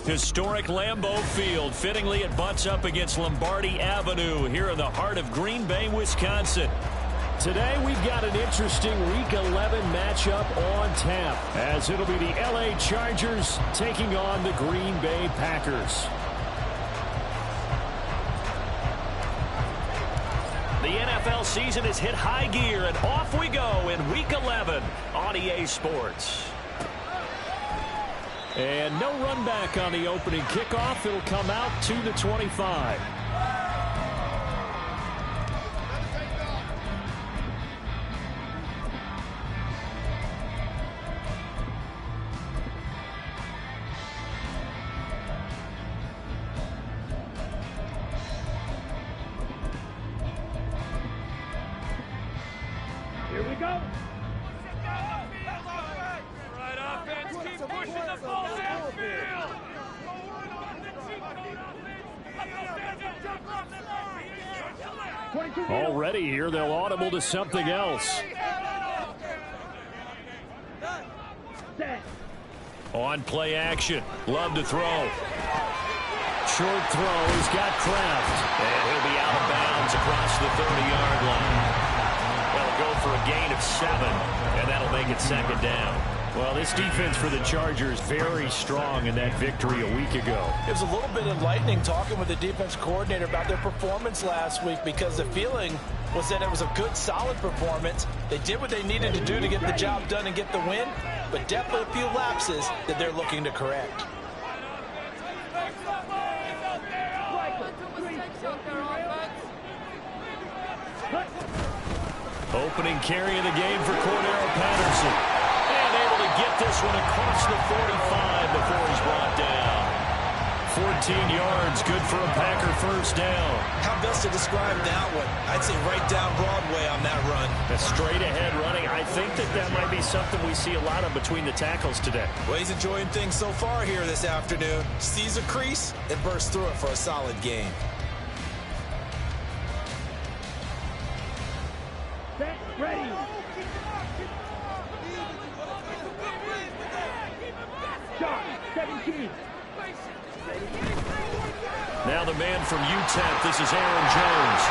Historic Lambeau Field. Fittingly, it butts up against Lombardi Avenue here in the heart of Green Bay, Wisconsin. Today, we've got an interesting Week 11 matchup on tap, as it'll be the LA Chargers taking on the Green Bay Packers. The NFL season has hit high gear, and off we go in Week 11 on EA Sports. And no run back on the opening kickoff. It'll come out to the 25. Here we go. Right offense, keep pushing the ball downfield. Already here, they'll audible to something else. On play action, Love to throw. Short throw, he's got Kraft. And he'll be out of bounds across the 30-yard line. They'll go for a gain of 7, and that'll make it second down. Well, this defense for the Chargers very strong in that victory a week ago. It was a little bit enlightening talking with the defense coordinator about their performance last week, because the feeling was that it was a good, solid performance. They did what they needed to do to get the job done and get the win, but definitely a few lapses that they're looking to correct. Opening carry of the game for Cordero Patterson. And able to get this one across the 45 before he's brought down. 14 yards, good for a Packer first down. How best to describe that one? I'd say right down Broadway on that run. A straight ahead running. I think that might be something we see a lot of between the tackles today. Well, he's enjoying things so far here this afternoon. Sees a crease and bursts through it for a solid gain. Set, ready. Shot, 17. Now the man from UTEP, this is Aaron Jones.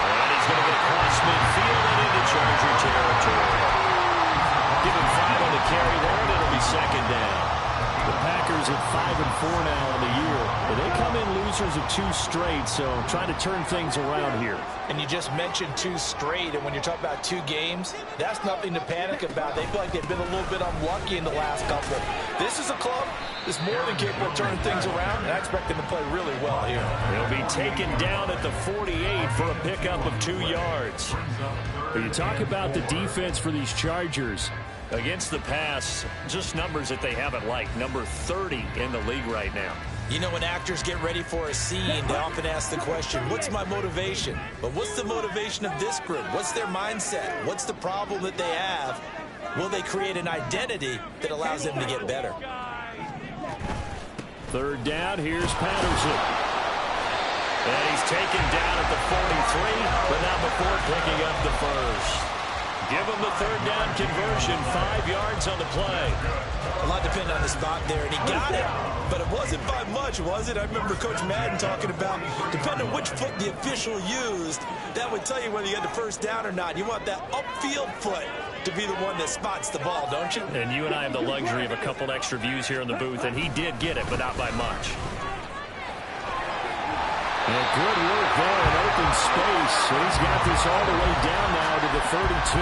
And he's going to get across midfield and into Charger territory. Give him 5 on the carry there, and it'll be second down. The Packers at 5-4 now on the year. But they come in losers of 2 straight, so trying to turn things around here. And you just mentioned 2 straight, and when you're talking about 2 games, that's nothing to panic about. They feel like they've been a little bit unlucky in the last couple. This is a club that's more than capable of turning things around, and I expect them to play really well here. They'll be taken down at the 48 for a pickup of 2 yards. But you talk about the defense for these Chargers. Against the pass, just numbers that they haven't liked. Number 30 in the league right now. You know, when actors get ready for a scene, they often ask the question, what's my motivation? But what's the motivation of this group? What's their mindset? What's the problem that they have? Will they create an identity that allows them to get better? Third down, here's Patterson. And he's taken down at the 43, but not before picking up the first. Give him the third down conversion, 5 yards on the play. A lot depended on the spot there, and he got it. But it wasn't by much, was it? I remember Coach Madden talking about, depending on which foot the official used, that would tell you whether you had the first down or not. You want that upfield foot to be the one that spots the ball, don't you? And you and I have the luxury of a couple extra views here in the booth, and he did get it, but not by much. And good work there in open space. So he's got this all the way down now to the 32.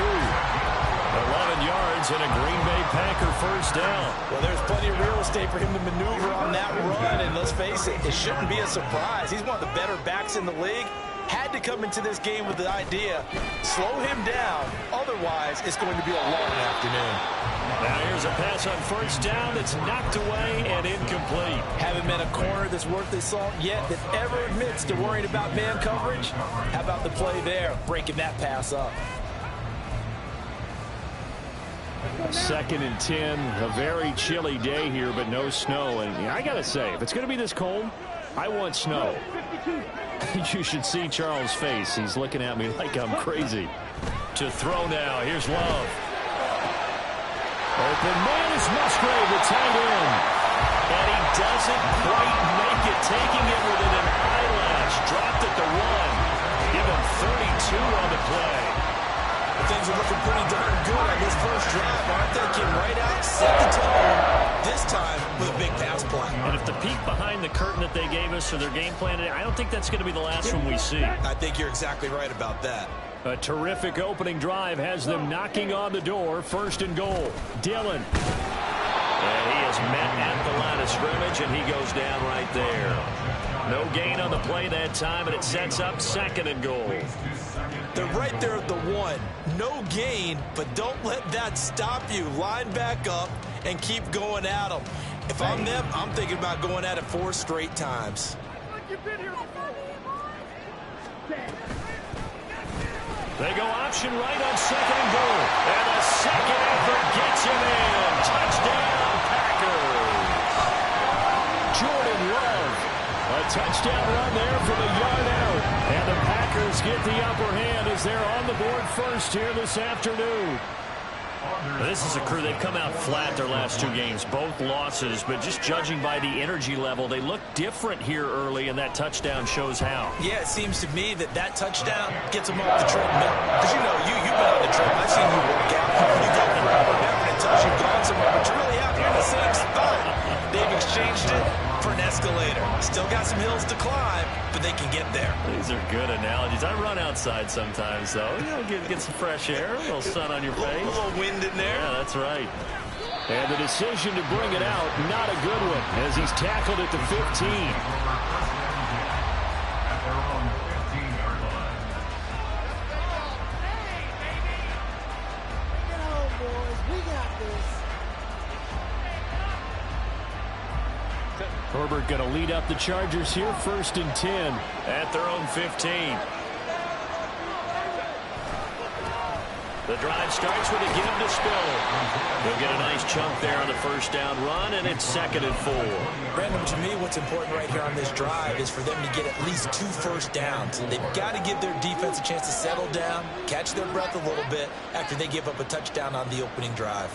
11 yards and a Green Bay Packer first down. Well, there's plenty of real estate for him to maneuver on that run, and let's face it, it shouldn't be a surprise. He's one of the better backs in the league. Had to come into this game with the idea, slow him down, otherwise it's going to be a long afternoon. Now here's a pass on first down that's knocked away and incomplete. Haven't met a corner that's worth his salt yet that ever admits to worrying about man coverage. How about the play there, breaking that pass up? 2nd and 10, a very chilly day here, but no snow. And I got to say, if it's going to be this cold, I want snow. You should see Charles' face. He's looking at me like I'm crazy. To throw now, here's Love. Open man is Musgrave, the tight end. And he doesn't quite make it, taking it within an eyelash. Dropped at the 1. Give him 32 on the play. Things are looking pretty darn good on this first drive, aren't they? Came right out, set the tone, this time with a big pass play. And if the peek behind the curtain that they gave us for their game plan today, I don't think that's going to be the last one we see. I think you're exactly right about that. A terrific opening drive has them knocking on the door. 1st and goal. Dillon. And he is met at the line of scrimmage, and he goes down right there. No gain on the play that time, and it sets up 2nd and goal. They're right there at the 1. No gain, but don't let that stop you. Line back up and keep going at them. If I'm them, I'm thinking about going at it 4 straight times. They go option right on 2nd and goal. And the second effort gets him in. Touchdown, Packers. Jordan Love. A touchdown run there from a yard out. And the Packers get the upper hand as they're on the board first here this afternoon. This is a crew, they've come out flat their last 2 games, both losses, but just judging by the energy level, they look different here early, and that touchdown shows how. Yeah, it seems to me that touchdown gets them off the treadmill. Because you know, you've been on the treadmill. I've seen you work out. You go forever and ever until you've gone somewhere, but you really have, you're in the same spot. They've exchanged it for an escalator. Still got some hills to climb, but they can get there. These are good analogies. I run outside sometimes, though. You know, get some fresh air, a little sun on your face. A little wind in there. Yeah, that's right. And the decision to bring it out, not a good one, as he's tackled at the 15. Herbert going to lead up the Chargers here, 1st and 10 at their own 15. The drive starts with a give to Spiller. They'll get a nice chunk there on the 1st down run, and it's 2nd and 4. Brandon, to me, what's important right here on this drive is for them to get at least 2 first downs. They've got to give their defense a chance to settle down, catch their breath a little bit after they give up a touchdown on the opening drive.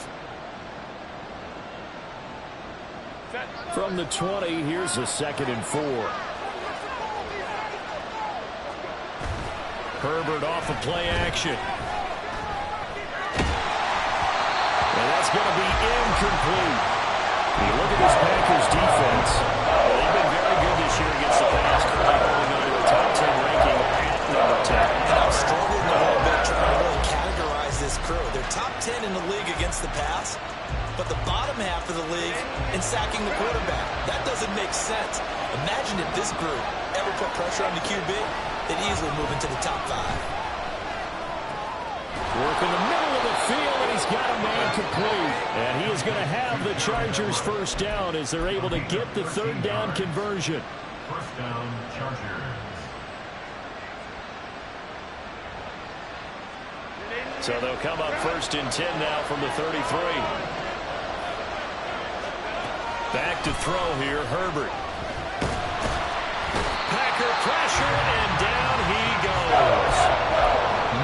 From the 20, here's a 2nd and 4. Herbert off of play action. And that's going to be incomplete. You look at this Packers defense. They've been very good this year against the pass, currently holding on to a top 10 ranking at number 10. And I'm struggling a little bit trying to really categorize this crew. They're top 10 in the league against the pass, but the bottom half of the league in sacking the quarterback. That doesn't make sense. Imagine if this group ever put pressure on the QB, they'd easily move into the top 5. Work in the middle of the field, and he's got a man complete. And he is going to have the Chargers 1st down as they're able to get the 3rd down conversion. 1st down, Chargers. So they'll come up 1st and 10 now from the 33. Back to throw here, Herbert. Packer pressure, and down he goes.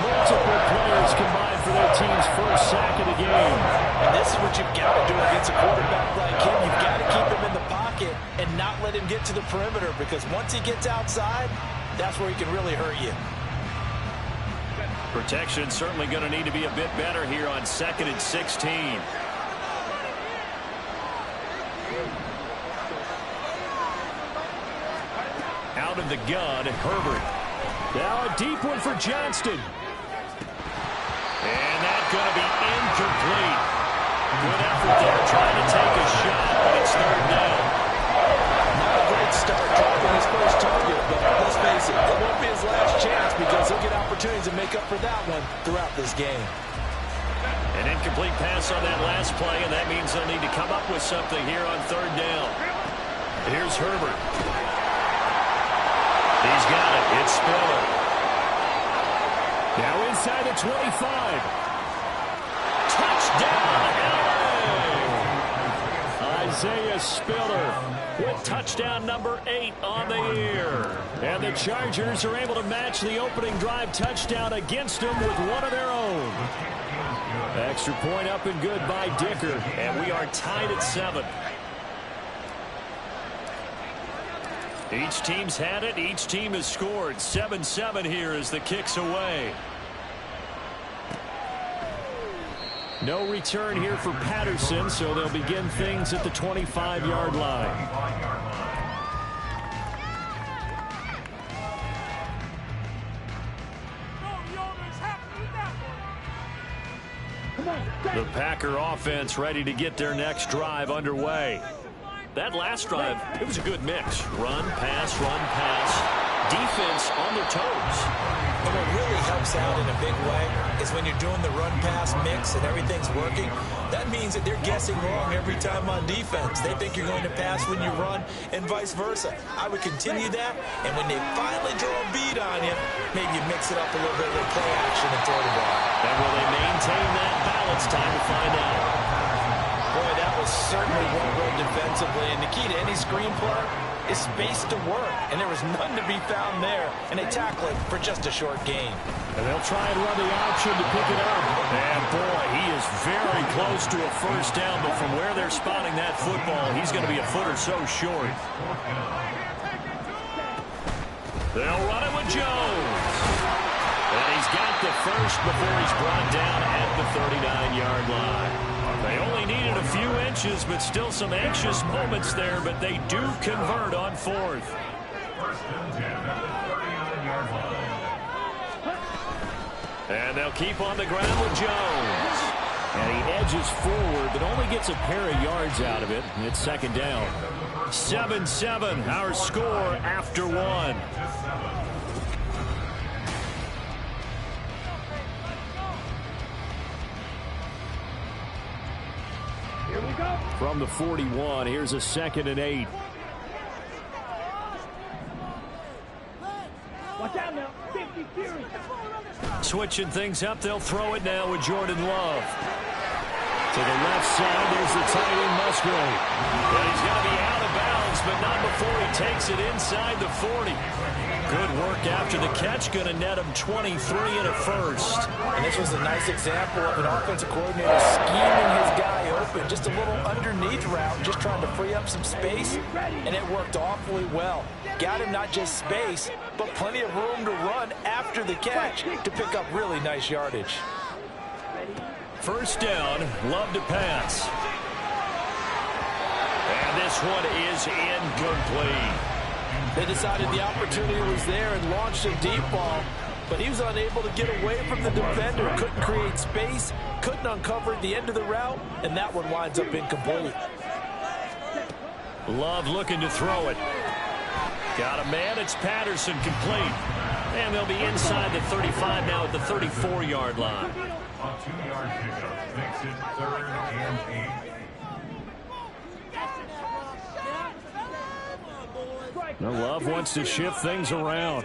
Multiple players combined for their team's 1st sack of the game. And this is what you've got to do against a quarterback like him. You've got to keep him in the pocket and not let him get to the perimeter, because once he gets outside, that's where he can really hurt you. Protection certainly going to need to be a bit better here on 2nd and 16. Out of the gun, Herbert. Now a deep one for Johnston. And that's going to be incomplete. Good effort there trying to take a shot, but it's 3rd down. Not a great start dropping his first target, but let's face it, it won't be his last chance, because he'll get opportunities to make up for that one throughout this game. An incomplete pass on that last play, and that means they'll need to come up with something here on 3rd down. Here's Herbert. He's got it. It's Spiller. Now inside the 25. Touchdown, LA! Isaiah Spiller with touchdown number 8 on the year. And the Chargers are able to match the opening drive touchdown against them with one of their own. Extra point up and good by Dicker, and we are tied at 7. Each team's had it. Each team has scored. 7-7 here as the kick's away. No return here for Patterson, so they'll begin things at the 25-yard line. The Packer offense ready to get their next drive underway. That last drive, it was a good mix. Run, pass, defense on their toes. And what really helps out in a big way is when you're doing the run-pass mix and everything's working, that means that they're guessing wrong every time on defense. They think you're going to pass when you run and vice versa. I would continue that, and when they finally draw a beat on you, maybe you mix it up a little bit with play action and throw the ball. And will they maintain that balance? Time to find out. Boy, that was certainly well read defensively, and the key to any screen play is space to work, and there was none to be found there, and they tackle it for just a short gain. And they'll try and run the option to pick it up. And boy, he is very close to a first down, but from where they're spotting that football, he's going to be a foot or so short. They'll run it with Jones. And he's got the first before he's brought down at the 39-yard line. They only needed a few inches, but still some anxious moments there, but they do convert on fourth. First and 10 at the 39-yard line. And they'll keep on the ground with Jones. And he edges forward, but only gets a pair of yards out of it. And it's second down. 7-7, our score after one. From the 41, here's a 2nd and 8. Watch out now. 50 series. Switching things up, they'll throw it now with Jordan Love. To the left side, there's the tight end Musgrave. But he's going to be out of bounds, but not before he takes it inside the 40. Good work after the catch, going to net him 23 and a first. And this was a nice example of an offensive coordinator scheming his guy open. Just a little underneath route, just trying to free up some space, and it worked awfully well. Got him not just space, but plenty of room to run after the catch to pick up really nice yardage. First down, Love to pass. And this one is incomplete. They decided the opportunity was there and launched a deep ball, but he was unable to get away from the defender. Couldn't create space, couldn't uncover the end of the route, and that one winds up incomplete. Love looking to throw it. Got a man, it's Patterson, complete. And they'll be inside the 35 now at the 34-yard line. A 2-yard pickup makes it 3rd and 8. Now Love wants to shift things around.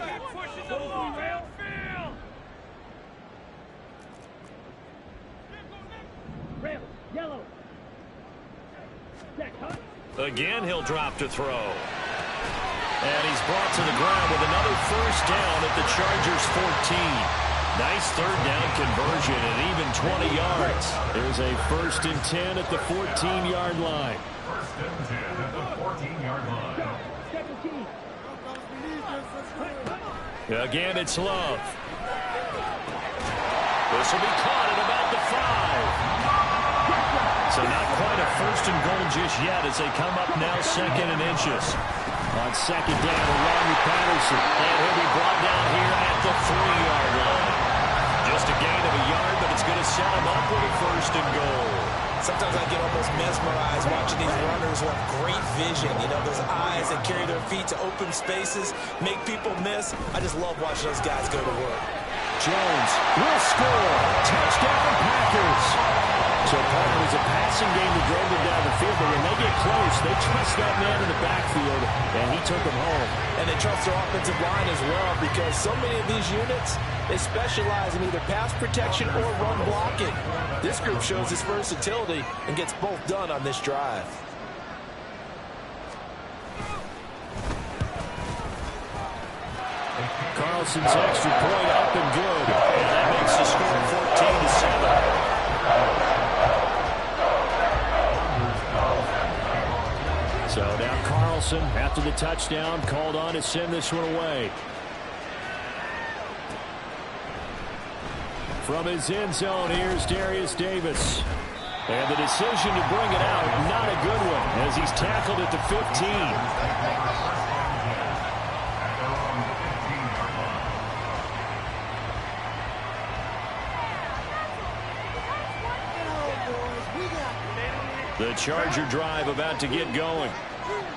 Red, yellow. Again, he'll drop to throw. And he's brought to the ground with another first down at the Chargers' 14. Nice third down conversion and even 20 yards. There's a 1st and 10 at the 14-yard line. 1st and 10 at the 14-yard line. 17. Again, it's Love. This will be caught at about the 5. So not quite a 1st and goal just yet as they come up now 2nd and inches. On 2nd down, along with Patterson. And he'll be brought down here at the 3-yard line. Just a gain of a yard, but it's going to set him up with a 1st and goal. Sometimes I get almost mesmerized watching these runners who have great vision. You know, those eyes that carry their feet to open spaces, make people miss. I just love watching those guys go to work. Jones will score. Touchdown, Packers. So part of it was a passing game that drove them down the field, but when they get close, they trust that man in the backfield, and he took them home. And they trust their offensive line as well, because so many of these units, they specialize in either pass protection or run blocking. This group shows its versatility and gets both done on this drive. Carlson's extra point up and good, and that makes the score 14-7. So now Carlson at after the touchdown, called on to send this one away. From his end zone, here's Darius Davis. And the decision to bring it out, not a good one, as he's tackled at the 15. The Charger drive about to get going.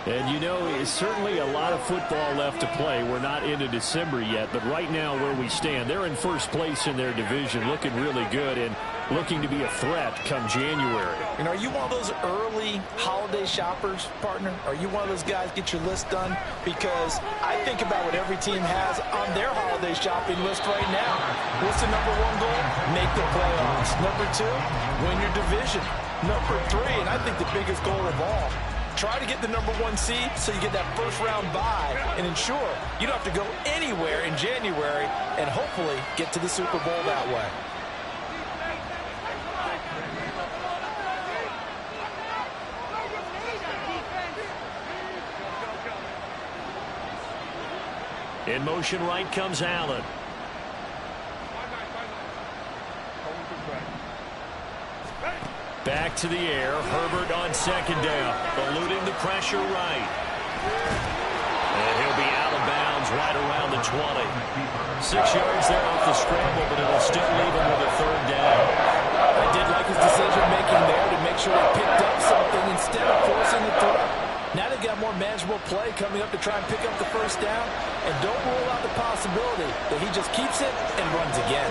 And you know, it's certainly a lot of football left to play. We're not into December yet, but right now where we stand, they're in first place in their division, looking really good and looking to be a threat come January. And are you one of those early holiday shoppers, partner? Are you one of those guys get your list done? Because I think about what every team has on their holiday shopping list right now. What's the number one goal? Make the playoffs. Number two, win your division. Number three, and I think the biggest goal of all, try to get the number one seed so you get that first round bye and ensure you don't have to go anywhere in January and hopefully get to the Super Bowl that way. In motion right comes Allen. Back to the air. Herbert on second down. Eluding the pressure right. And he'll be out of bounds right around the 20. 6 yards there off the scramble, but it'll still leave him with a third down. I did like his decision-making there to make sure he picked up something instead of forcing the throw. Now they've got more manageable play coming up to try and pick up the first down. And don't rule out the possibility that he just keeps it and runs again.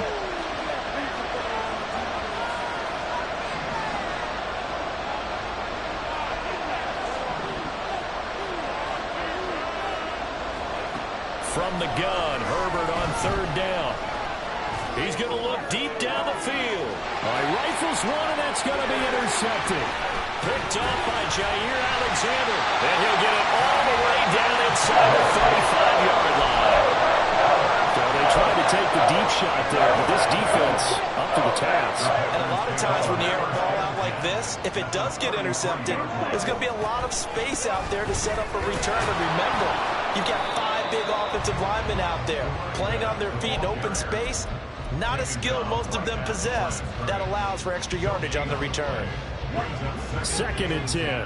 From the gun, Herbert on third down. He's going to look deep down the field. Rifles one, and that's going to be intercepted. Picked off by Jair Alexander. And he'll get it all the way down inside the 35-yard line. So they tried to take the deep shot there, but this defense up to the task. And a lot of times when you air a ball out like this, if it does get intercepted, there's going to be a lot of space out there to set up a return. And remember, you've got 5 big offensive linemen out there playing on their feet in open space. Not a skill most of them possess that allows for extra yardage on the return. 2nd and 10.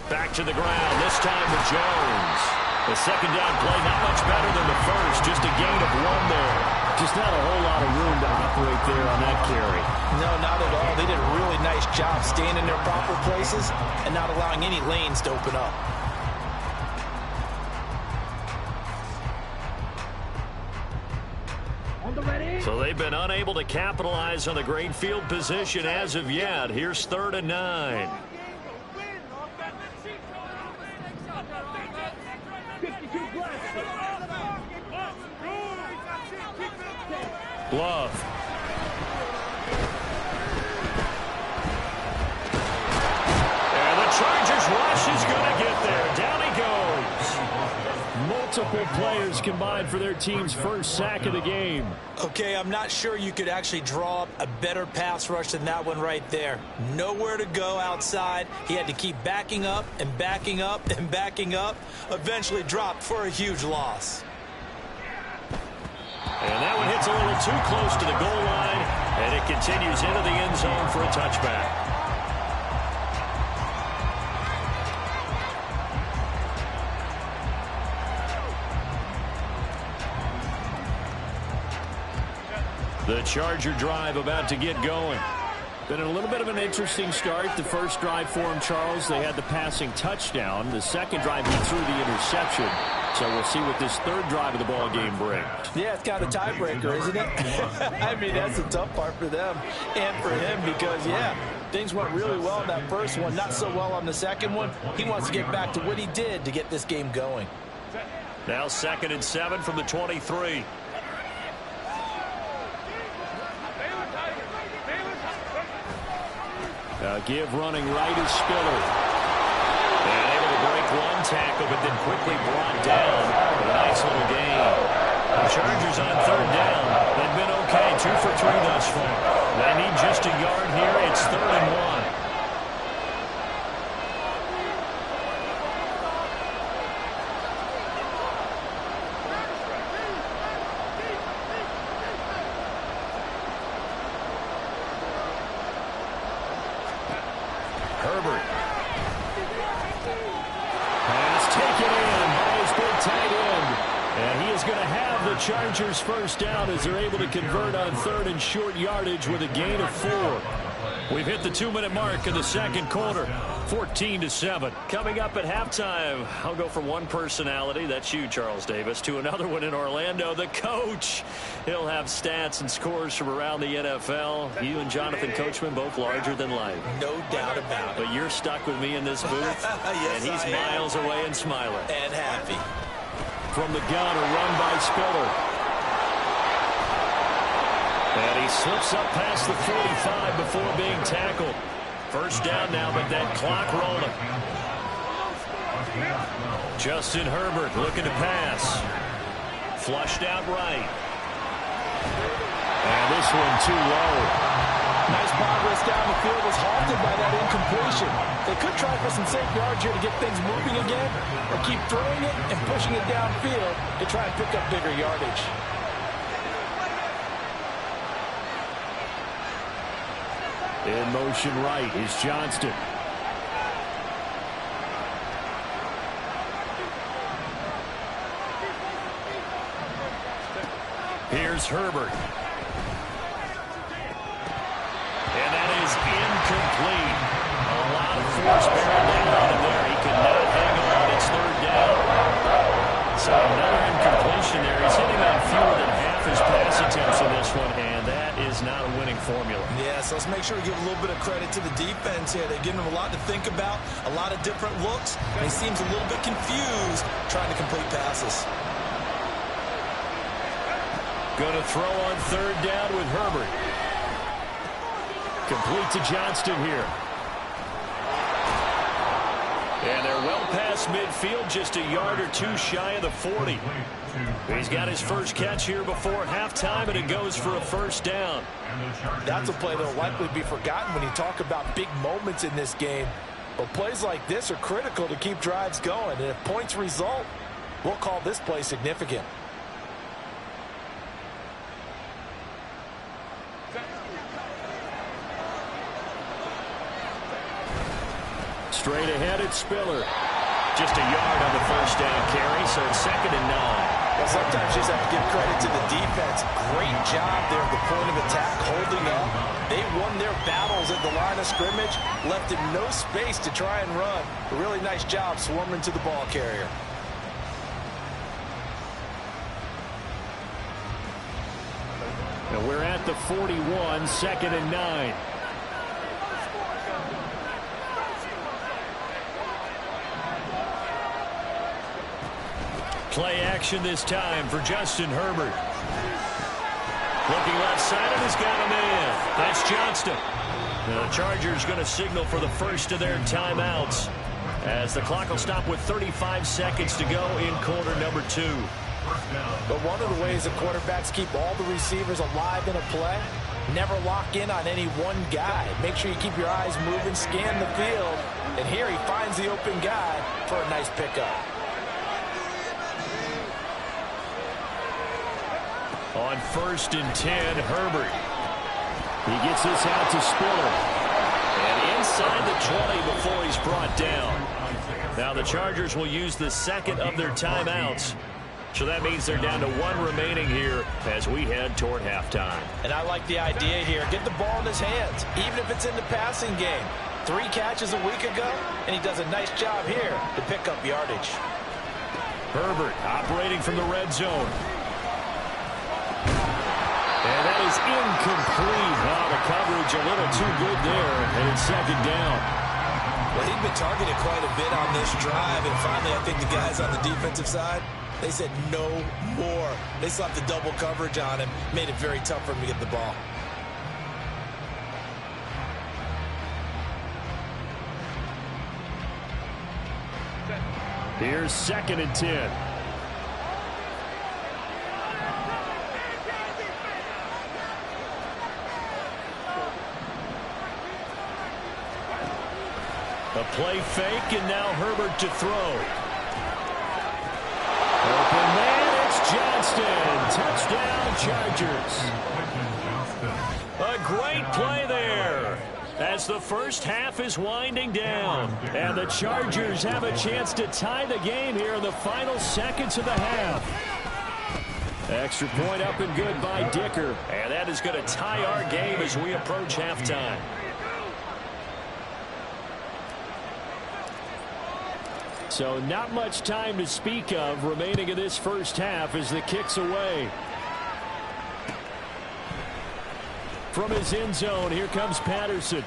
Back to the ground, this time with Jones. The second down play not much better than the first, just a gain of 1 there. Just not a whole lot of room to operate there on that carry. No, not at all. They did a really nice job staying in their proper places and not allowing any lanes to open up. So they've been unable to capitalize on the great field position as of yet. Here's 3rd and 9. Love. And the Chargers rush is going to get there. Down he goes. Multiple players combined for their team's first sack of the game. Okay, I'm not sure you could actually draw up a better pass rush than that one right there. Nowhere to go outside. He had to keep backing up and backing up and backing up. Eventually dropped for a huge loss. And that one hits a little too close to the goal line, and it continues into the end zone for a touchback. The Charger drive about to get going. Been a little bit of an interesting start. The first drive for him, Charles, they had the passing touchdown. The second drive, he threw the interception. So we'll see what this third drive of the ball game brings. Yeah, it's kind of a tiebreaker, isn't it? I mean, that's the tough part for them and for him because, yeah, things went really well in that first one, not so well on the second one. He wants to get back to what he did to get this game going. Now 2nd and 7 from the 23. Give running right is Spiller. And able to break one tackle, but then quickly brought down with a nice little gain. The Chargers on 3rd down. They've been okay, 2 for 3 thus far. They need just a yard here. It's 3rd and 1. Chargers first down as they're able to convert on third and short yardage with a gain of 4. We've hit the 2-minute mark in the second quarter, 14-7. Coming up at halftime, I'll go from one personality, that's you, Charles Davis, to another one in Orlando, the coach. He'll have stats and scores from around the NFL. You and Jonathan Coachman both larger than life. No doubt about it. But you're stuck with me in this booth, yes, and he's miles away and smiling. And happy. From the gun, a run by Spiller. And he slips up past the 45 before being tackled. First down now, but that clock rolling. Justin Herbert looking to pass. Flushed out right. And this one too low. Nice progress down the field was halted by that incompletion. They could try for some safe yards here to get things moving again, or keep throwing it and pushing it downfield to try and pick up bigger yardage. In motion right is Johnston. Here's Herbert. And that is incomplete. A lot of force bearing down on him there. He could not hang on. It's third down. So another incompletion there. He's hitting on fewer than half his pass attempts in this one, and that is not a winning formula. Yeah, so let's make sure we give a little bit of credit to the defense here. They're giving him a lot to think about, a lot of different looks, and he seems a little bit confused trying to complete passes. Going to throw on third down with Herbert. Complete to Johnston here. And they're well past midfield, just a yard or two shy of the 40. He's got his first catch here before halftime, and it goes for a first down. That's a play that will likely be forgotten when you talk about big moments in this game. But plays like this are critical to keep drives going. And if points result, we'll call this play significant. Straight ahead at Spiller. Just a yard on the first down carry, so it's 2nd and 9. Well, sometimes you just have to give credit to the defense. Great job there at the point of attack, holding up. They won their battles at the line of scrimmage, left him no space to try and run. A really nice job swarming to the ball carrier. And we're at the 41, 2nd and 9. Play action this time for Justin Herbert. Looking left side, and he's got a man. That's Johnston. The Chargers going to signal for the first of their timeouts, as the clock will stop with 35 seconds to go in quarter number 2. But one of the ways the quarterbacks keep all the receivers alive in a play, never lock in on any one guy. Make sure you keep your eyes moving, scan the field, and here he finds the open guy for a nice pickup. On 1st and 10, Herbert. He gets this out to Spiller. And inside the 20 before he's brought down. Now the Chargers will use the second of their timeouts. So that means they're down to 1 remaining here as we head toward halftime. And I like the idea here. Get the ball in his hands, even if it's in the passing game. 3 catches a week ago, and he does a nice job here to pick up yardage. Herbert operating from the red zone. And that is incomplete. Oh, the coverage a little too good there, and it's 2nd down. Well, he'd been targeted quite a bit on this drive, and finally I think the guys on the defensive side, they said no more. They slapped the double coverage on him, made it very tough for him to get the ball. Here's 2nd and 10. A play fake, and now Herbert to throw. Open man, it's Johnston. Touchdown, Chargers. A great play there as the first half is winding down. And the Chargers have a chance to tie the game here in the final seconds of the half. Extra point up and good by Dicker. And that is going to tie our game as we approach halftime. So not much time to speak of remaining in this first half as the kick's away. From his end zone, here comes Patterson.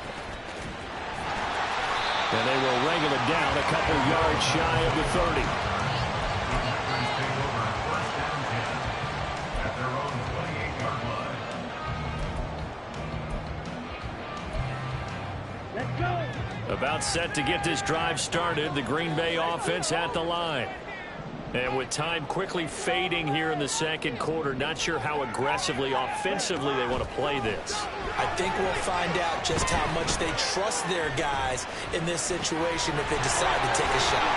And they will wrangle it down a couple yards shy of the 30. Let's go. About set to get this drive started, the Green Bay offense at the line. And with time quickly fading here in the second quarter, not sure how aggressively, offensively they want to play this. I think we'll find out just how much they trust their guys in this situation if they decide to take a shot.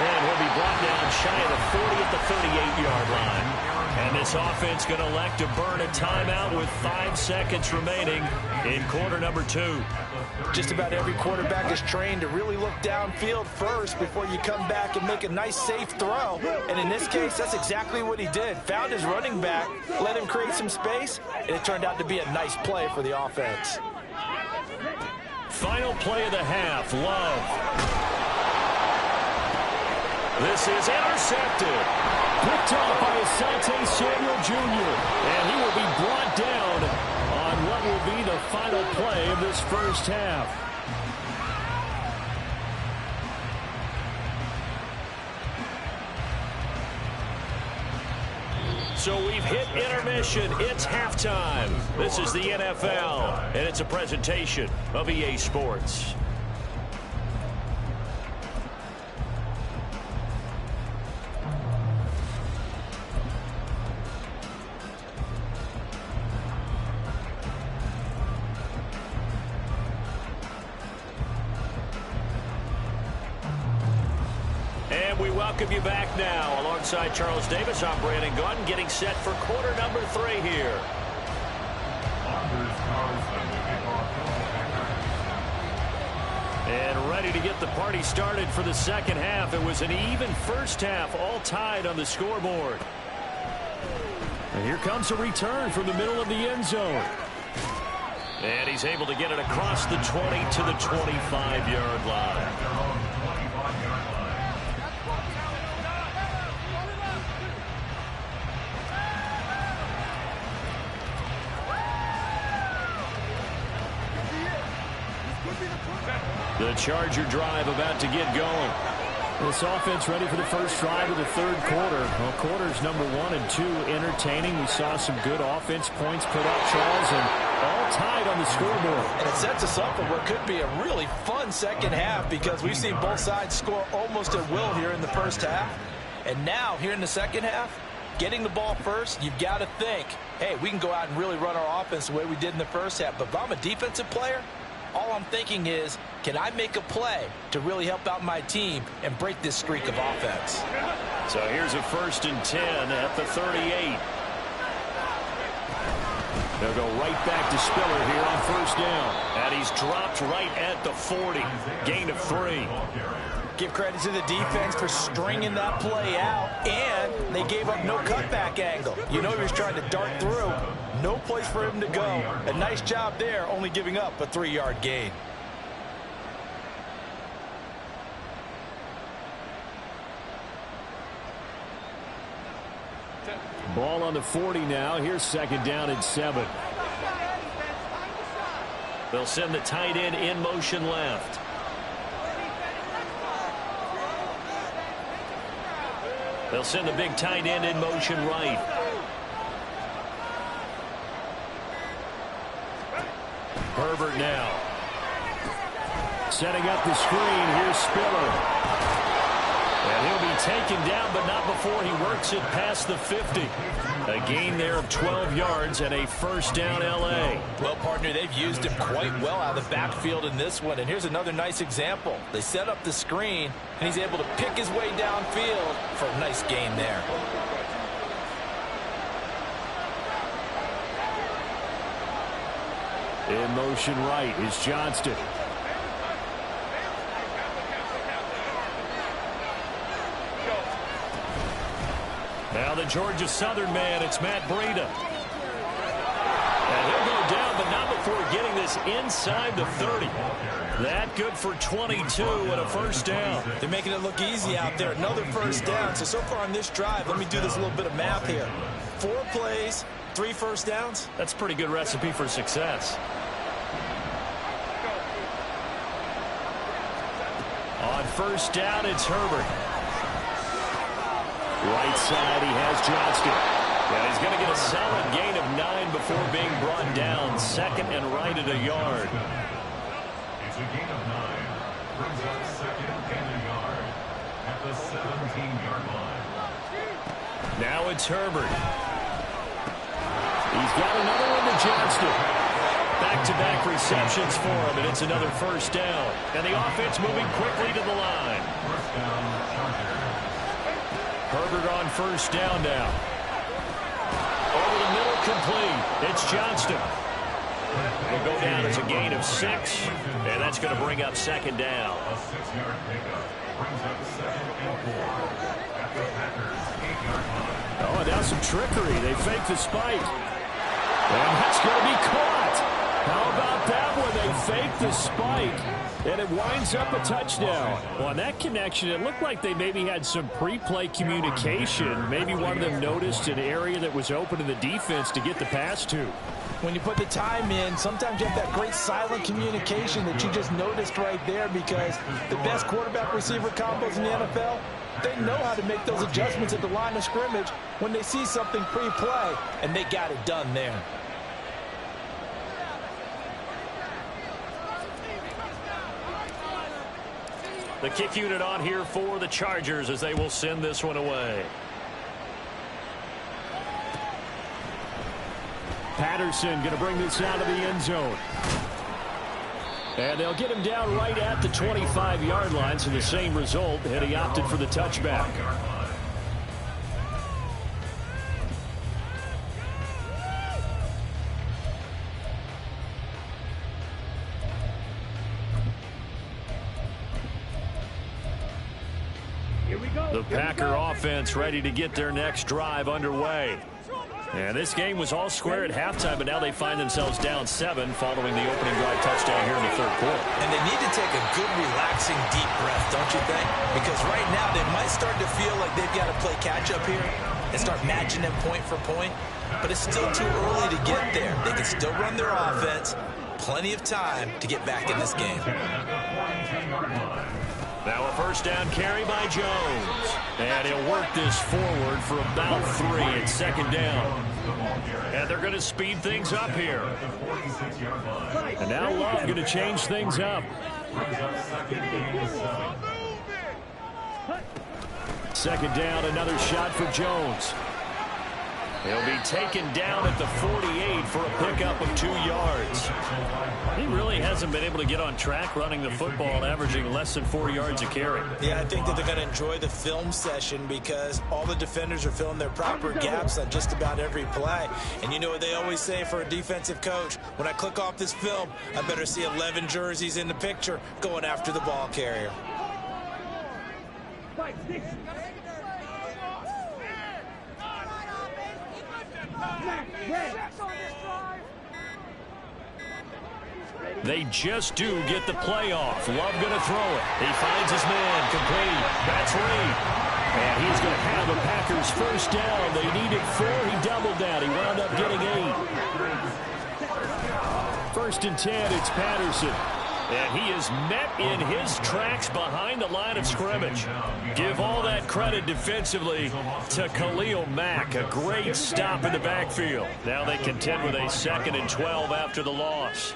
And he'll be brought down shy of the 40 at the 38-yard line. And this offense going to elect to burn a timeout with 5 seconds remaining in quarter number 2. Just about every quarterback is trained to really look downfield first before you come back and make a nice, safe throw. And in this case, that's exactly what he did. Found his running back, let him create some space, and it turned out to be a nice play for the offense. Final play of the half, Love. This is intercepted. Picked off by Asante Samuel Jr. And he will be brought down on what will be the final play of this first half. So we've hit intermission. It's halftime. This is the NFL, and it's a presentation of EA Sports. Welcome you back now. Alongside Charles Davis, I'm Brandon Gordon, getting set for quarter number 3 here. And ready to get the party started for the second half. It was an even first half, all tied on the scoreboard. And here comes a return from the middle of the end zone. And he's able to get it across the 20 to the 25-yard line. The Charger drive about to get going. This offense ready for the first drive of the third quarter. Well, quarters number 1 and 2 entertaining. We saw some good offense points put up, Charles, and all tied on the scoreboard. And it sets us up for what could be a really fun second half because we've seen both sides score almost at will here in the first half. And now, here in the second half, getting the ball first, you've got to think, hey, we can go out and really run our offense the way we did in the first half. But if I'm a defensive player, all I'm thinking is, can I make a play to really help out my team and break this streak of offense? So here's a 1st and 10 at the 38. They'll go right back to Spiller here on 1st down. And he's dropped right at the 40. Gain of 3. Give credit to the defense for stringing that play out, and they gave up no cutback angle. You know he was trying to dart through. No place for him to go. A nice job there, only giving up a 3-yard gain. Ball on the 40 now. Here's 2nd down and 7. They'll send the tight end in motion left. They'll send the big tight end in motion right. Herbert now. Setting up the screen. Here's Spiller. And he'll be taken down, but not before he works it past the 50. A gain there of 12 yards and a 1st down L.A. Well, partner, they've used him quite well out of the backfield in this one. And here's another nice example. They set up the screen, and he's able to pick his way downfield for a nice gain there. In motion right is Johnston. Now the Georgia Southern man, it's Matt Breida. And he'll go down, but not before getting this inside the 30. That good for 22 and a first down. They're making it look easy out there. Another first down. So far on this drive, let me do this little bit of math here. 4 plays, 3 first downs. That's a pretty good recipe for success. On first down, it's Herbert. Right side, he has Johnston. And he's going to get a solid gain of 9 before being brought down. Second and right at a yard. It's a gain of 9. Brings up second and a yard at the 17-yard line. Now it's Herbert. He's got another one to Johnston. Back-to-back receptions for him, and it's another first down. And the offense moving quickly to the line. First down, Chargers. Herbert on first down now. Over the middle, complete. It's Johnston. Will go down as a gain of 6, and that's going to bring up second down. A 6-yard pickup brings up second and 4 at the Packers' 8-yard line. Oh, and now some trickery. They fake the spike. And that's going to be caught. How about that one? They fake the spike, and it winds up a touchdown. Well, on that connection, it looked like they maybe had some pre-play communication. Maybe one of them noticed an area that was open in the defense to get the pass to. When you put the time in, sometimes you have that great silent communication that you just noticed right there, because the best quarterback-receiver combos in the NFL, they know how to make those adjustments at the line of scrimmage when they see something pre-play, and they got it done there. The kick unit on here for the Chargers as they will send this one away. Patterson going to bring this out of the end zone. And they'll get him down right at the 25-yard line, so the same result, and he opted for the touchback. The Packer offense ready to get their next drive underway. And this game was all square at halftime, but now they find themselves down 7 following the opening drive touchdown here in the third quarter. And they need to take a good, relaxing, deep breath, don't you think? Because right now they might start to feel like they've got to play catch-up here and start matching them point for point. But it's still too early to get there. They can still run their offense. Plenty of time to get back in this game. Now a first down carry by Jones. And he'll work this forward for about 3. It's second down. And they're going to speed things up here. And now Love going to change things up. Second down, another shot for Jones. He'll be taken down at the 48 for a pickup of 2 yards. He really hasn't been able to get on track running the football, averaging less than 4 yards a carry. Yeah, I think that they're going to enjoy the film session because all the defenders are filling their proper gaps on just about every play. And you know what they always say for a defensive coach? When I click off this film, I better see 11 jerseys in the picture going after the ball carrier. They just do get the play off. Love going to throw it. He finds his man. Complete. That's Reed. And he's going to have the Packers first down. They needed 4. He doubled that. He wound up getting 8. First and 10, it's Patterson. And he is met in his tracks behind the line of scrimmage. Give all that credit defensively to Khalil Mack. A great stop in the backfield. Now they contend with a 2nd and 12 after the loss.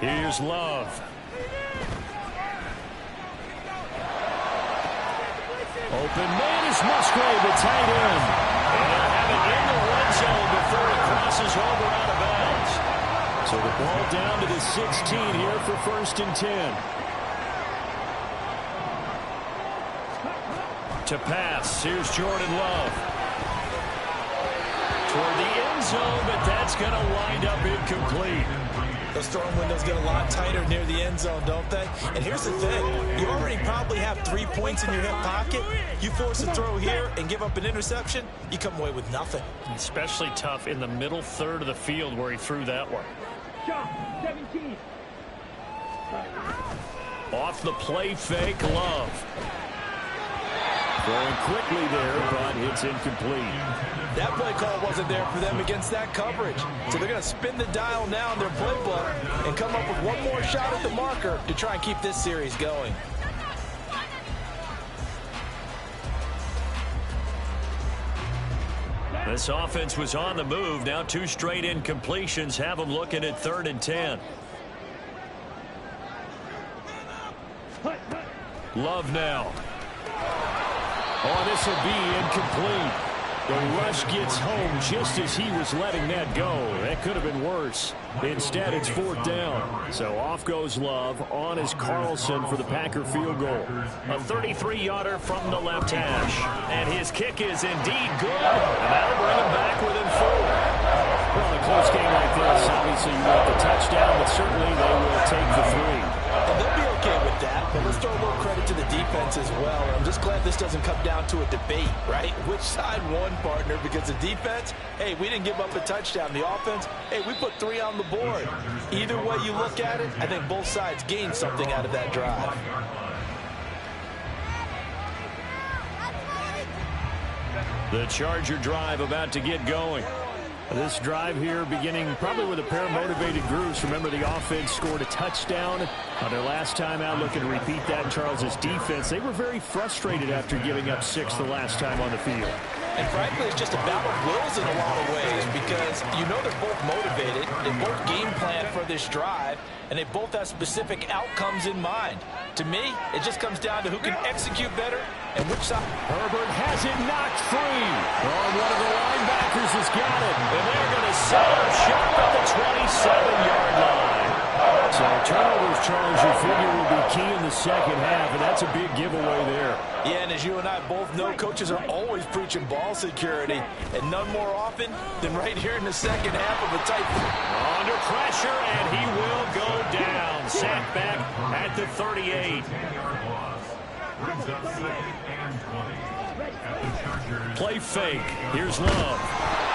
Here's Love. Open man is Musgrave, the tight end. And they'll have it in the red zone before it crosses over out of bounds. So the ball down to the 16 here for first and 10. To pass, here's Jordan Love. Toward the end zone, but that's going to wind up incomplete. Those throwing windows get a lot tighter near the end zone, don't they? And here's the thing. You already probably have 3 points in your hip pocket. You force a throw here and give up an interception, you come away with nothing. Especially tough in the middle third of the field where he threw that one. Shot 17. Off the play fake, Love. Throwing quickly there, but it's incomplete. That play call wasn't there for them against that coverage. So they're going to spin the dial now in their playbook and come up with one more shot at the marker to try and keep this series going. This offense was on the move. Now 2 straight incompletions have them looking at 3rd and 10. Love now. Oh, this will be incomplete. The rush gets home just as he was letting that go. That could have been worse. Instead, it's 4th down. So off goes Love. On is Carlson for the Packer field goal. A 33-yarder from the left hash. And his kick is indeed good. And that'll bring him back within 4. Well, in a close game like this, obviously you want the touchdown, but certainly they will take the 3. And they'll be okay with that, but let's throw a little credit to the defense as well. I'm just glad this doesn't come down to a debate, right? Which side won, partner? Because the defense, hey, we didn't give up a touchdown. The offense, hey, we put 3 on the board. Either way you look at it, I think both sides gained something out of that drive. The Charger drive about to get going. This drive here beginning probably with a pair of motivated groups. Remember, the offense scored a touchdown on their last time out. Looking to repeat that in Charles's defense. They were very frustrated after giving up 6 the last time on the field. And frankly, it's just a battle of wills in a lot of ways because you know they're both motivated. They both game plan for this drive, and they both have specific outcomes in mind. To me, it just comes down to who can execute better and which side. Herbert has it knocked free. Oh, one of the linebackers has got it. And they're going to set up shop at the 27-yard line. So turnovers, Charles, you figure will be key in the second half, and that's a big giveaway there. Yeah, and as you and I both know, coaches are always preaching ball security, and none more often than right here in the second half of a tight. Under pressure, and he will go down. Sacked back at the 38. Play fake. Here's Love.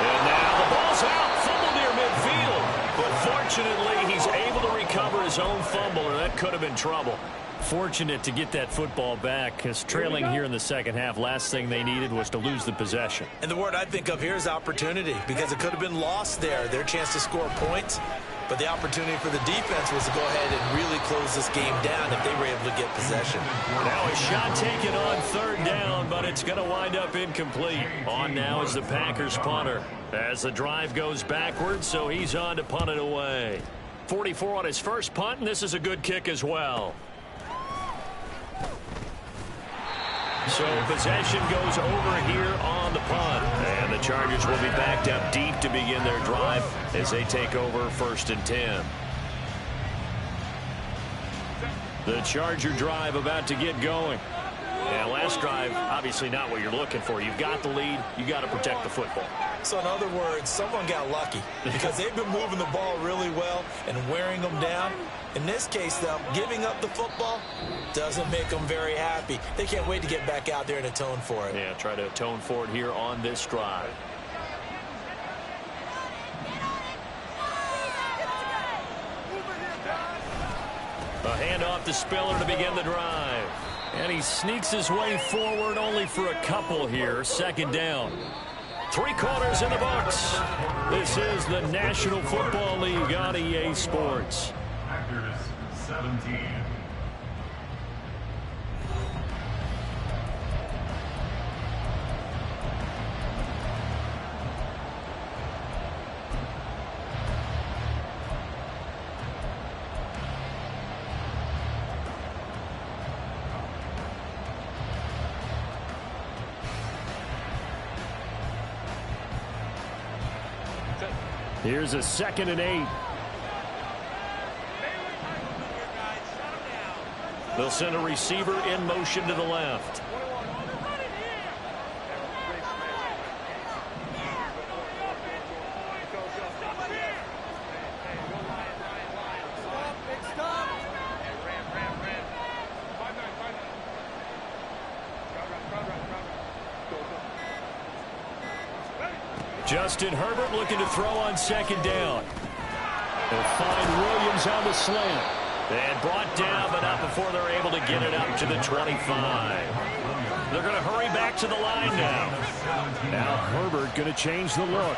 And now the ball's out. Fumble near midfield. But fortunately, he's able to recover his own fumble, or that could have been trouble. Fortunate to get that football back, because trailing here in the second half, last thing they needed was to lose the possession. And the word I think of here is opportunity, because it could have been lost there, their chance to score points. But the opportunity for the defense was to go ahead and really close this game down if they were able to get possession. Now a shot taken on 3rd down, but it's going to wind up incomplete. On now is the Packers punter as the drive goes backwards, so he's on to punt it away. 44 on his first punt, and this is a good kick as well. So possession goes over here on the punt. And the Chargers will be backed up deep to begin their drive as they take over 1st and 10. The Charger drive about to get going. And last drive, obviously not what you're looking for. You've got the lead. You got to protect the football. So in other words, someone got lucky because they've been moving the ball really well and wearing them down. In this case, though, giving up the football doesn't make them very happy. They can't wait to get back out there and atone for it. Yeah, try to atone for it here on this drive. A handoff to Spiller to begin the drive. And he sneaks his way forward only for a couple here. 2nd down. 3 quarters in the books. This is the National Football League on EA Sports. Packers 17. Here's a 2nd and 8. They'll send a receiver in motion to the left. Justin Herbert looking to throw on second down. They'll find Williams on the slant. And brought down, but not before they're able to get it up to the 25. They're going to hurry back to the line now. Now Herbert going to change the look.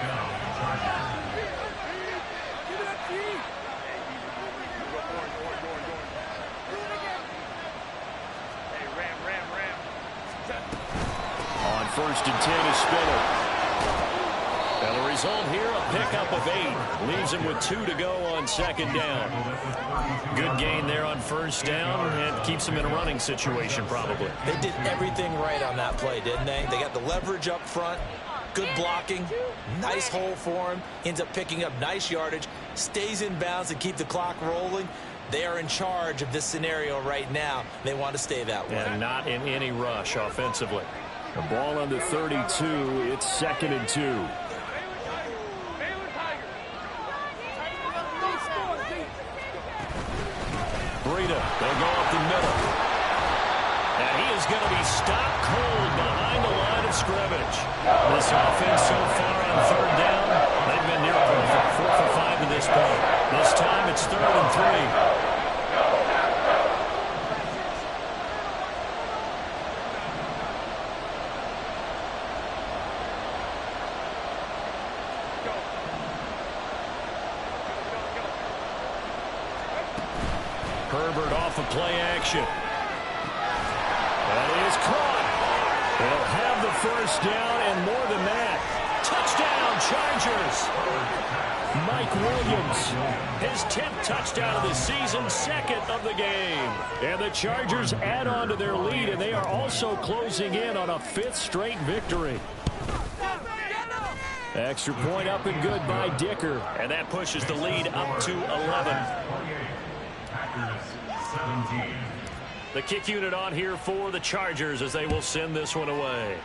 On 1st and 10 is Spiller. And the result here, a pickup of 8. Leaves him with 2 to go on second down. Good gain there on 1st down and keeps him in a running situation probably. They did everything right on that play, didn't they? They got the leverage up front, good blocking, nice hole for him, ends up picking up nice yardage, stays in bounds and keep the clock rolling. They are in charge of this scenario right now. They want to stay that way. And not in any rush offensively. The ball on the 32. It's 2nd and 2. Breida, they'll go up the middle. And he is going to be stopped cold behind the line of scrimmage. This offense so far on 3rd down, they've been near perfect. 4 for 5 to this point. This time it's 3rd and 3. Herbert off of play action. That is caught. They'll have the 1st down and more than that. Touchdown, Chargers. Mike Williams, his 10th touchdown of the season, 2nd of the game. And the Chargers add on to their lead, and they are also closing in on a 5th straight victory. Extra point up and good by Dicker. And that pushes the lead up to 11. The kick unit on here for the Chargers as they will send this one away.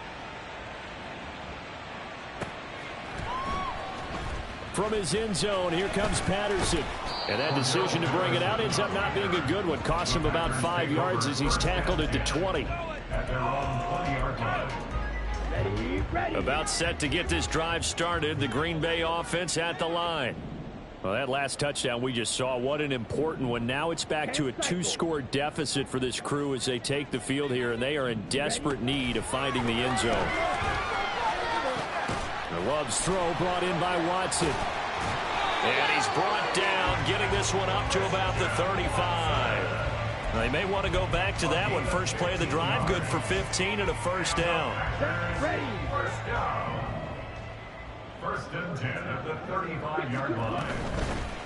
From his end zone, here comes Patterson. And that decision to bring it out ends up not being a good one. Costs him about 5 yards as he's tackled at the 20. About set to get this drive started. The Green Bay offense at the line. Well, that last touchdown we just saw, what an important one. Now it's back to a 2-score deficit for this crew as they take the field here, and they are in desperate need of finding the end zone. The Love's throw brought in by Watson. And he's brought down, getting this one up to about the 35. They may want to go back to that one. First play of the drive, good for 15 and a 1st down. Ready. 1st down. 1st and 10 at the 35-yard line.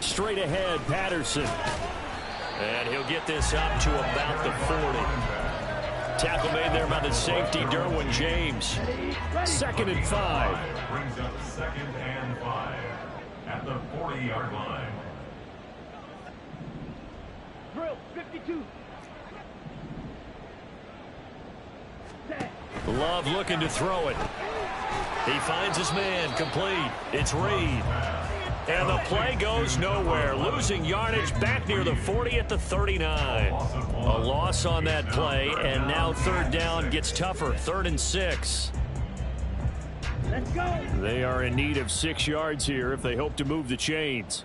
Straight ahead, Patterson. And he'll get this up to about the 40. Tackle made there by the safety, Derwin James. 2nd and 5. Brings up 2nd and 5 at the 40-yard line. Drill, 52. Love looking to throw it. He finds his man, complete. It's Reed. And the play goes nowhere. Losing yardage back near the 40 at the 39. A loss on that play, and now 3rd down gets tougher. 3rd and 6. Let's go. They are in need of 6 yards here if they hope to move the chains.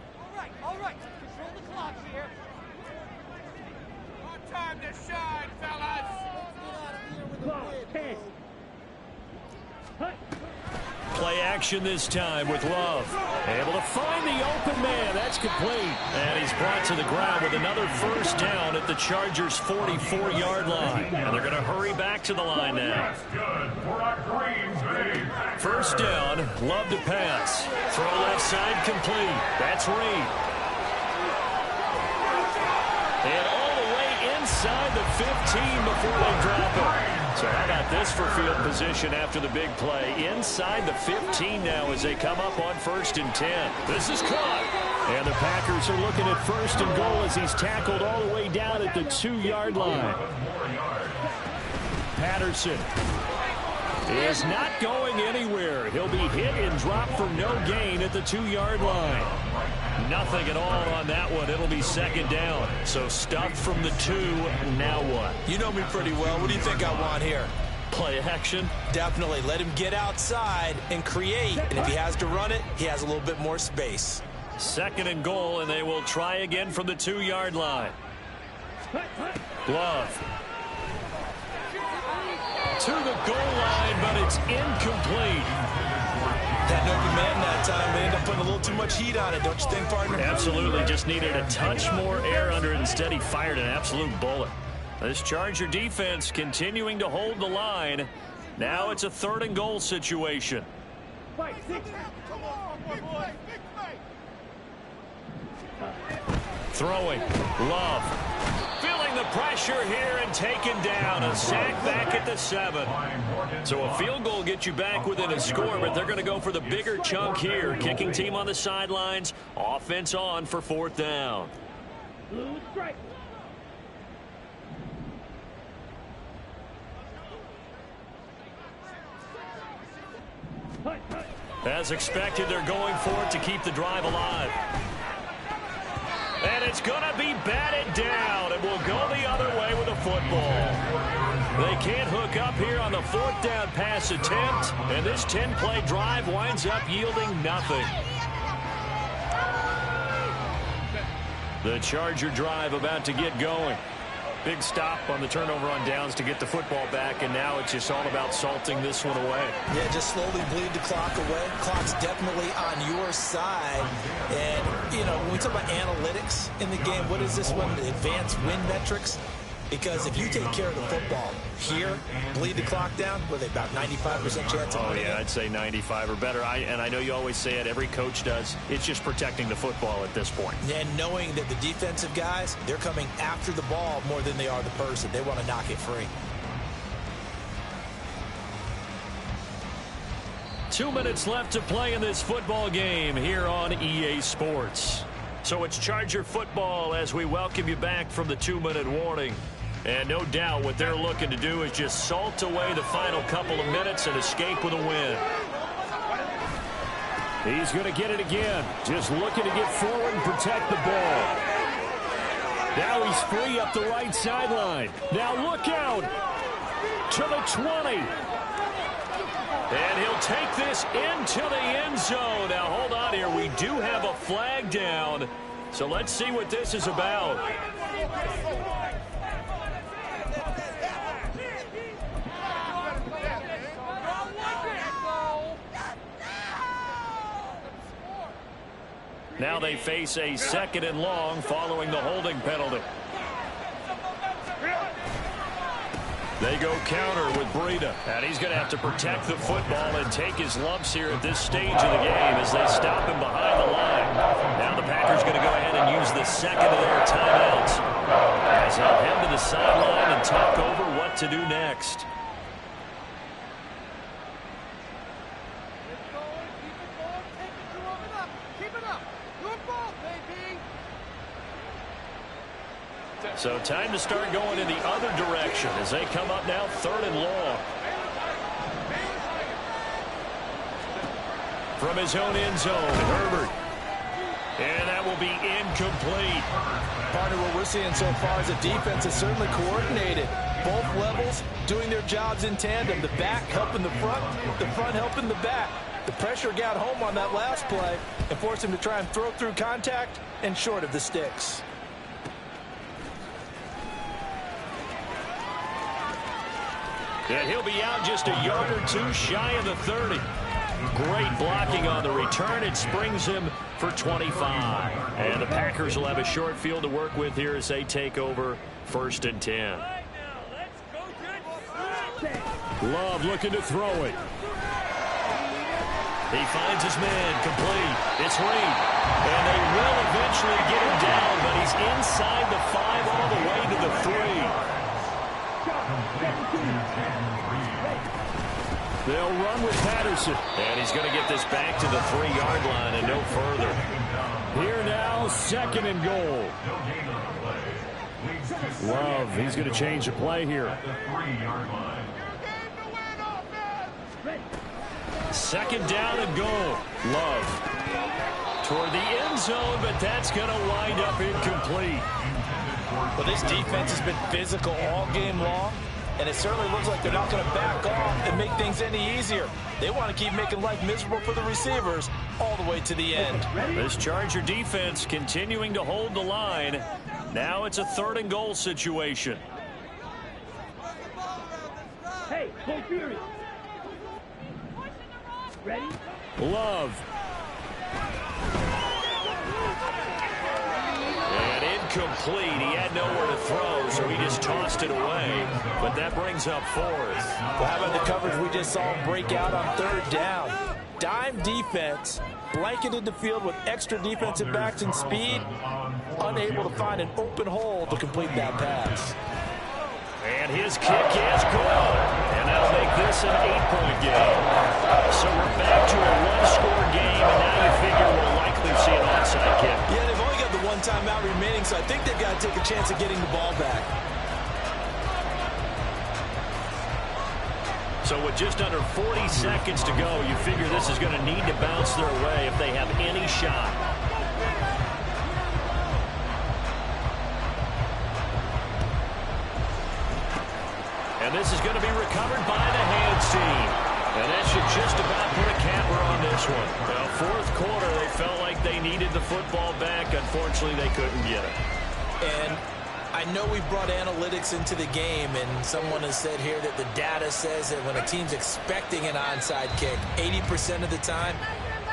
All right. Control the clock here. Our time to shine, fellas. Clock, 10. Hut. Play action this time with Love. Able to find the open man. That's complete. And he's brought to the ground with another 1st down at the Chargers' 44-yard line. And they're going to hurry back to the line now. Good for a Green Bay. 1st down, Love to pass. Throw left side complete. That's Reed. And all the way inside the 15 before they drop it. So how about this for field position after the big play? Inside the 15 now as they come up on 1st and 10. This is caught. And the Packers are looking at 1st and goal as he's tackled all the way down at the 2-yard line. Patterson is not going anywhere. He'll be hit and dropped for no gain at the 2-yard line. Nothing at all on that one. It'll be 2nd down. So stuffed from the 2. Now what? You know me pretty well. What do you think I want here? Play action. Definitely. Let him get outside and create. And if he has to run it, he has a little bit more space. 2nd and goal, and they will try again from the 2-yard line. Glove. To the goal line, but it's incomplete. That no man that time, they end up putting a little too much heat on it, don't you think, partner? Absolutely. Just needed a touch more air under it. Instead, he fired an absolute bullet. This Charger defense continuing to hold the line. Now it's a 3rd and goal situation. Throwing. Love. Feeling the pressure here and taken down. A sack back at the 7. So a field goal gets you back within a score, but they're going to go for the bigger chunk here. Kicking team on the sidelines. Offense on for 4th down. Blue strike. As expected, they're going for it to keep the drive alive. And it's going to be batted down. It will go the other way with a football. They can't hook up here on the 4th down pass attempt. And this 10-play drive winds up yielding nothing. The Charger drive about to get going. Big stop on the turnover on downs to get the football back, and now it's just all about salting this one away. Yeah, just slowly bleed the clock away. Clock's definitely on your side. And, you know, when we talk about analytics in the game, what is this one? The advanced win metrics? Because if you take care of the football here, bleed the clock down, what are they, about 95% chance of winning? Oh, yeah, I'd say 95 or better. And I know you always say it, every coach does. It's just protecting the football at this point. And knowing that the defensive guys, they're coming after the ball more than they are the person. They want to knock it free. 2 minutes left to play in this football game here on EA Sports. So it's Charger football as we welcome you back from the 2-minute warning. And no doubt what they're looking to do is just salt away the final couple of minutes and escape with a win. He's going to get it again. Just looking to get forward and protect the ball. Now he's free up the right sideline. Now look out to the 20. And he'll take this into the end zone. Now hold on here. We do have a flag down. So let's see what this is about. Now they face a 2nd and long following the holding penalty. They go counter with Breida. And he's going to have to protect the football and take his lumps here at this stage of the game as they stop him behind the line. Now the Packers going to go ahead and use the 2nd of their timeouts as they'll head to the sideline and talk over what to do next. So time to start going in the other direction as they come up now 3rd and long. From his own end zone, Herbert. And that will be incomplete. Partner, what we're seeing so far is the defense is certainly coordinated. Both levels doing their jobs in tandem. The back helping the front helping the back. The pressure got home on that last play and forced him to try and throw through contact and short of the sticks. And he'll be out just a yard or two shy of the 30. Great blocking on the return. It springs him for 25. And the Packers will have a short field to work with here as they take over 1st and 10. Love looking to throw it. He finds his man complete. It's Reed. And they will eventually get him down, but he's inside the 5 all the way to the 3. They'll run with Patterson. And he's going to get this back to the 3-yard line and no further. Here now, 2nd and goal. Love, he's going to change the play here. 2nd down and goal. Love toward the end zone, but that's going to wind up incomplete. Well, this defense has been physical all game long. and it certainly looks like they're not going to back off and make things any easier. They want to keep making life miserable for the receivers all the way to the end. This Charger defense continuing to hold the line. Now it's a 3rd and goal situation. Hey, go Fury. Ready? Love. And incomplete. He had nowhere to throw, so he just tossed it away. But that brings up 4th. Well, how about the coverage we just saw him break out on 3rd down? Dime defense, blanketed the field with extra defensive backs and speed, unable to find an open hole to complete that pass. And his kick is good. And that'll make this an 8-point game. So we're back to a 1-score game, and now you figure we'll likely see an onside kick. Yeah, they've only got the 1 timeout remaining, so I think they've got to take a chance of getting the ball back. So with just under 40 seconds to go, you figure this is going to need to bounce their way if they have any shot. And this is going to be recovered by the hands team. And that should just about put a capper on this one. Well, 4th quarter, they felt like they needed the football back. Unfortunately, they couldn't get it. And I know we brought analytics into the game, and someone has said here that the data says that when a team's expecting an onside kick, 80% of the time,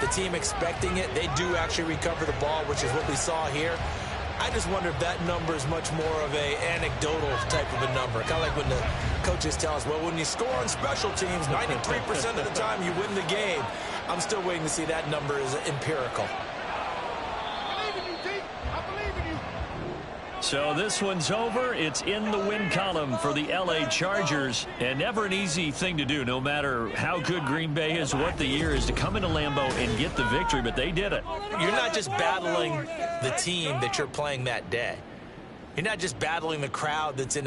the team expecting it, they do actually recover the ball, which is what we saw here. I just wonder if that number is much more of a anecdotal type of a number. Kind of like when the coaches tell us, well, when you score on special teams, 93% of the time you win the game. I'm still waiting to see that number is empirical. So this one's over. It's in the win column for the LA Chargers. And never an easy thing to do, no matter how good Green Bay is, what the year is, to come into Lambeau and get the victory. But they did it. You're not just battling the team that you're playing that day. You're not just battling the crowd that's in